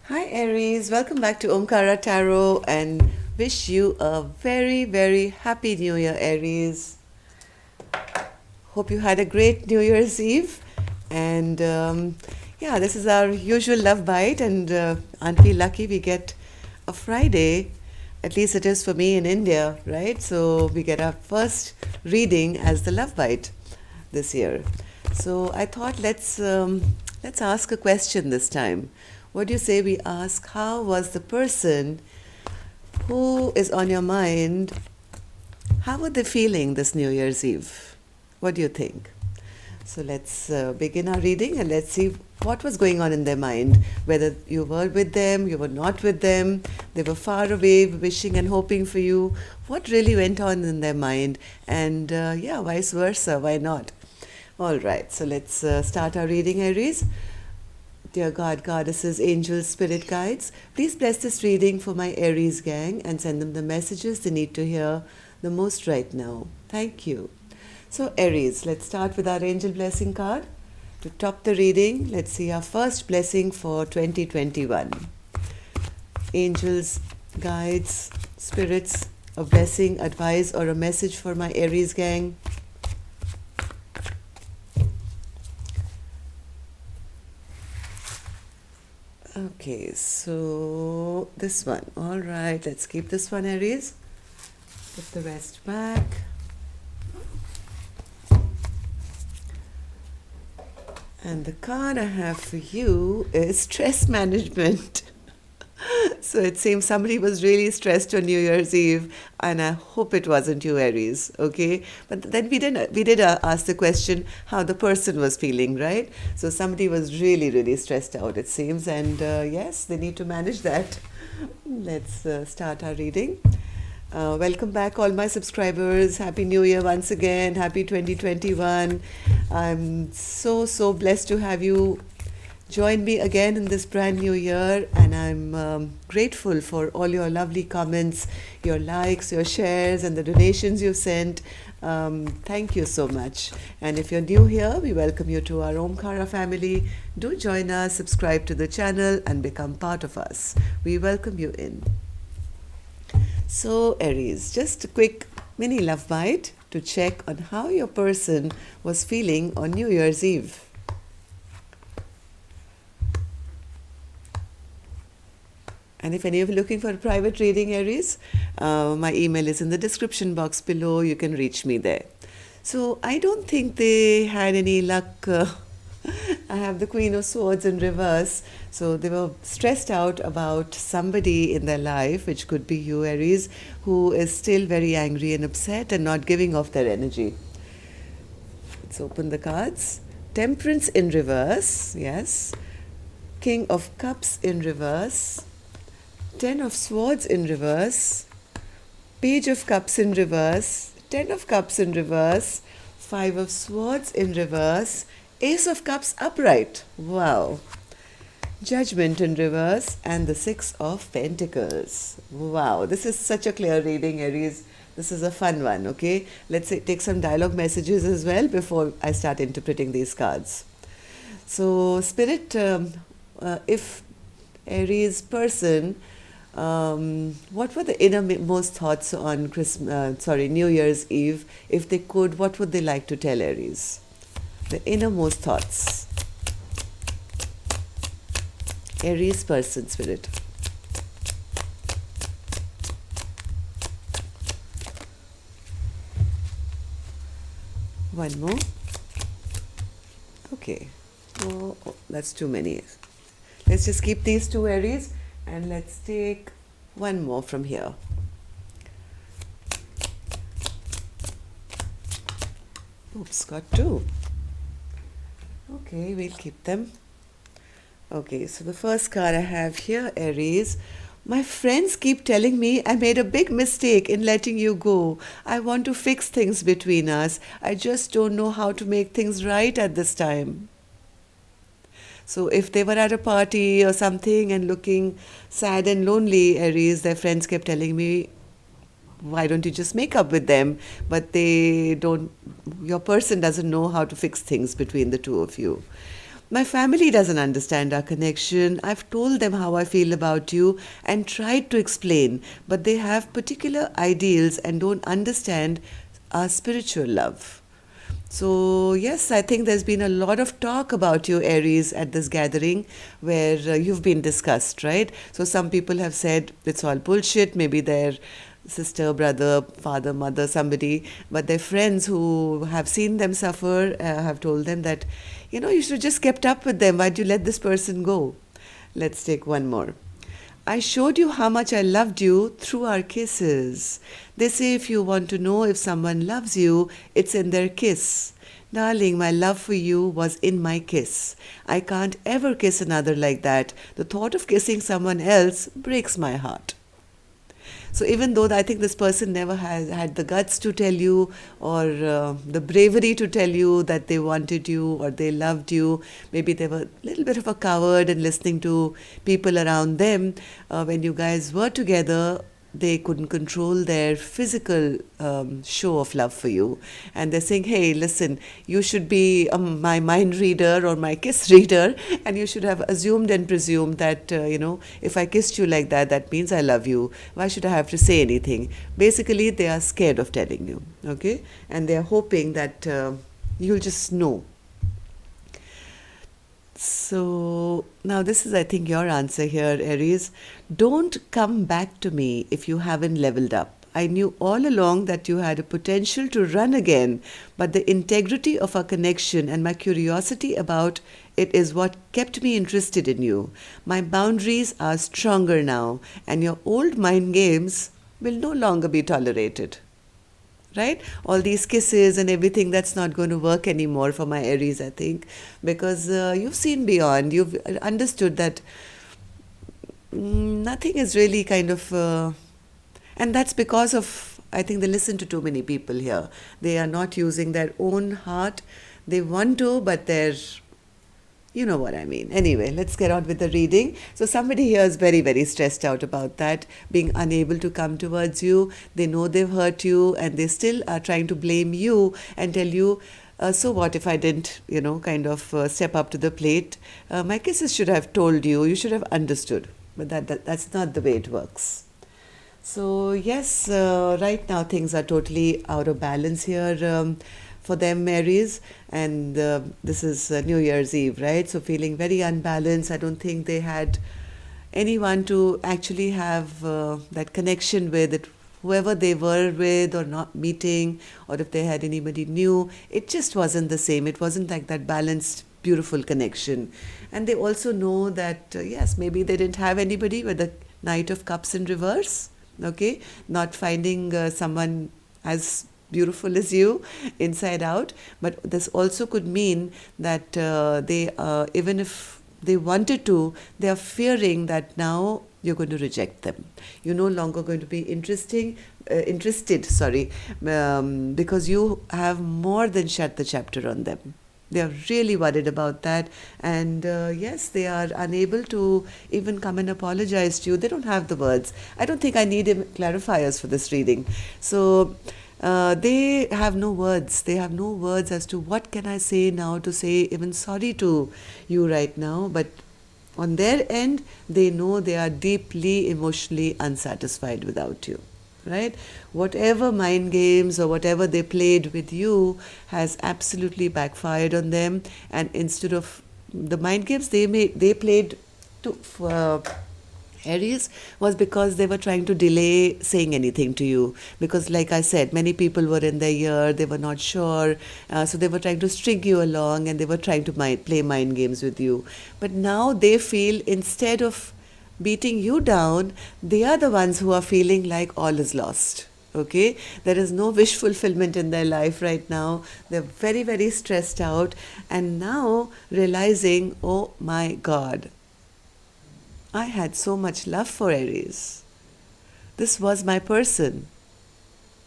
Hi Aries, welcome back to Omkara Tarot and wish you a very, very happy New Year, Aries. Hope you had a great New Year's Eve. And yeah, this is our usual love bite, and aren't we lucky we get a Friday? At least it is for me in India, right? So we get our first reading as the love bite this year. So I thought let's ask a question this time. What do you say we ask how was the person who is on your mind, how were they feeling this New Year's Eve? What do you think? So let's begin our reading and let's see what was going on in their mind. Whether you were with them, you were not with them, they were far away, wishing and hoping for you. What really went on in their mind? And yeah, vice versa. Why not? All right, so let's start our reading, Aries. Dear God, goddesses, angels, spirit guides, please bless this reading for my Aries gang and send them the messages they need to hear the most right now. Thank you. So, Aries, let's start with our angel blessing card. To top the reading, let's see our first blessing for 2021. Angels, guides, spirits, a blessing, advice, or a message for my Aries gang. Okay, so this one. All right, let's keep this one, Aries. Put the rest back. And the card I have for you is stress management. So it seems somebody was really stressed on New Year's Eve, and I hope it wasn't you, Aries. Okay, but then we did ask the question how the person was feeling, right? So somebody was really really stressed out, it seems, and yes, they need to manage that. Let's start our reading. Welcome back, all my subscribers. Happy New Year once again. Happy 2021. I'm so blessed to have you join me again in this brand new year, and I'm grateful for all your lovely comments, your likes, your shares, and the donations you've sent. Thank you so much. And if you're new here, we welcome you to our Omkara family. Do join us, subscribe to the channel, and become part of us. We welcome you in. So, Aries, just a quick mini love bite to check on how your person was feeling on New Year's Eve. And if any of you are looking for a private reading, Aries, my email is in the description box below. You can reach me there. So I don't think they had any luck. I have the Queen of Swords in reverse. So they were stressed out about somebody in their life, which could be you, Aries, who is still very angry and upset and not giving off their energy. Let's open the cards. Temperance in reverse, yes. King of Cups in reverse. Ten of Swords in reverse. Page of Cups in reverse. Ten of Cups in reverse. Five of Swords in reverse. Ace of Cups upright. Wow. Judgment in reverse, and the Six of Pentacles. Wow, this is such a clear reading, Aries. This is a fun one, okay? Let's take some dialogue messages as well before I start interpreting these cards. So, Spirit, if Aries person, what were the innermost thoughts on New Year's Eve? If they could, what would they like to tell Aries? The innermost thoughts. Aries person, Spirit. One more. Okay. Oh, that's too many. Let's just keep these two, Aries, and let's take one more from here. Oops, got two. Okay, we'll keep them. Okay, so the first card I have here, Aries. My friends keep telling me I made a big mistake in letting you go. I want to fix things between us. I just don't know how to make things right at this time. So if they were at a party or something and looking sad and lonely, Aries, their friends kept telling me, why don't you just make up with them? But they don't, your person doesn't know how to fix things between the two of you. My family doesn't understand our connection. I've told them how I feel about you and tried to explain, but they have particular ideals and don't understand our spiritual love. So, yes, I think there's been a lot of talk about you, Aries, at this gathering where you've been discussed, right? So, some people have said it's all bullshit, maybe their sister, brother, father, mother, somebody, but their friends who have seen them suffer have told them that, you should have just kept up with them. Why'd you let this person go? Let's take one more. I showed you how much I loved you through our kisses. They say if you want to know if someone loves you, it's in their kiss. Darling, my love for you was in my kiss. I can't ever kiss another like that. The thought of kissing someone else breaks my heart. So even though I think this person never has had the guts to tell you or the bravery to tell you that they wanted you or they loved you, maybe they were a little bit of a coward and listening to people around them, when you guys were together, they couldn't control their physical show of love for you. And they're saying, hey, listen, you should be my mind reader or my kiss reader, and you should have assumed and presumed that, if I kissed you like that, that means I love you. Why should I have to say anything? Basically, they are scared of telling you, okay? And they are hoping that you'll just know. So now this is, I think, your answer here, Aries. Don't come back to me if you haven't leveled up. I knew all along that you had a potential to run again, but the integrity of our connection and my curiosity about it is what kept me interested in you. My boundaries are stronger now, and your old mind games will no longer be tolerated. Right? All these kisses and everything, that's not going to work anymore for my Aries, I think, because you've seen beyond. You've understood that nothing is really kind of, and that's because of, I think they listen to too many people here. They are not using their own heart. They want to, but they're, you know what I mean. Anyway, let's get on with the reading. So somebody here is very, very stressed out about that, being unable to come towards you. They know they've hurt you and they still are trying to blame you and tell you, so what if I didn't, kind of step up to the plate? My kisses should have told you. You should have understood. But that's not the way it works. So yes, right now things are totally out of balance here. For them, Aries, and this is New Year's Eve, right? So feeling very unbalanced. I don't think they had anyone to actually have that connection with it, whoever they were with or not meeting, or if they had anybody new. It just wasn't the same. It wasn't like that balanced, beautiful connection. And they also know that, yes, maybe they didn't have anybody with the Knight of Cups in reverse, okay? Not finding someone as beautiful as you inside out, but this also could mean that they even if they wanted to, they are fearing that now you're going to reject them. You're no longer going to be interested, because you have more than shut the chapter on them. They are really worried about that, and yes, they are unable to even come and apologize to you. They don't have the words. I don't think I need clarifiers for this reading. So they have no words. They have no words as to what can I say now to say even sorry to you right now. But on their end, they know they are deeply emotionally unsatisfied without you. Right? Whatever mind games or whatever they played with you has absolutely backfired on them. And instead of the mind games they played to Aries was because they were trying to delay saying anything to you, because like I said, many people were in their ear, they were not sure, so they were trying to string you along and they were trying to play mind games with you. But now they feel, instead of beating you down, they are the ones who are feeling like all is lost. Okay, there is no wish fulfillment in their life right now. They're very, very stressed out, and now realizing, oh my God, I had so much love for Aries. This was my person.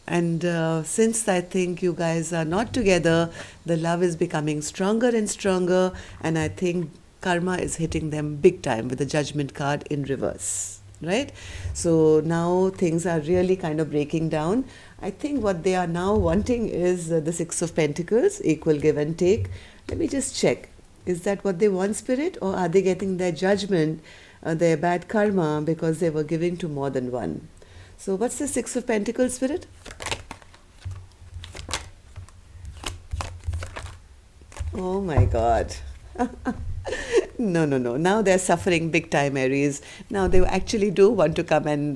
And since I think you guys are not together, the love is becoming stronger and stronger. And I think karma is hitting them big time with the Judgment card in reverse. Right? So now things are really kind of breaking down. I think what they are now wanting is the Six of Pentacles, equal give and take. Let me just check. Is that what they want, Spirit? Or are they getting their judgment, their bad karma, because they were giving to more than one? So, what's the Six of Pentacles, Spirit? Oh my God. No, no, no. Now they're suffering big time, Aries. Now they actually do want to come and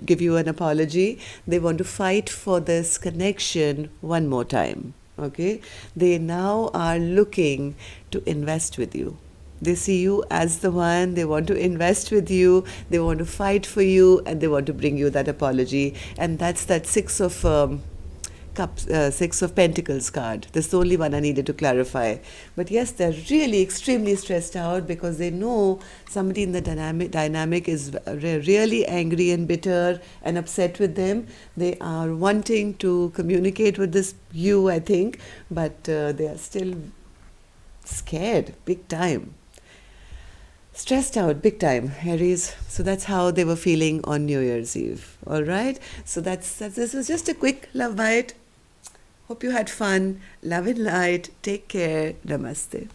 give you an apology. They want to fight for this connection one more time. Okay? They now are looking to invest with you. They see you as the one, they want to invest with you, they want to fight for you, and they want to bring you that apology. And that's that Six of Pentacles card. That's the only one I needed to clarify. But yes, they're really extremely stressed out because they know somebody in the dynamic is really angry and bitter and upset with them. They are wanting to communicate with you, I think, but they are still scared, big time. Stressed out big time, Aries. So that's how they were feeling on New Year's Eve. All right. So this was just a quick love bite. Hope you had fun. Love and light. Take care. Namaste.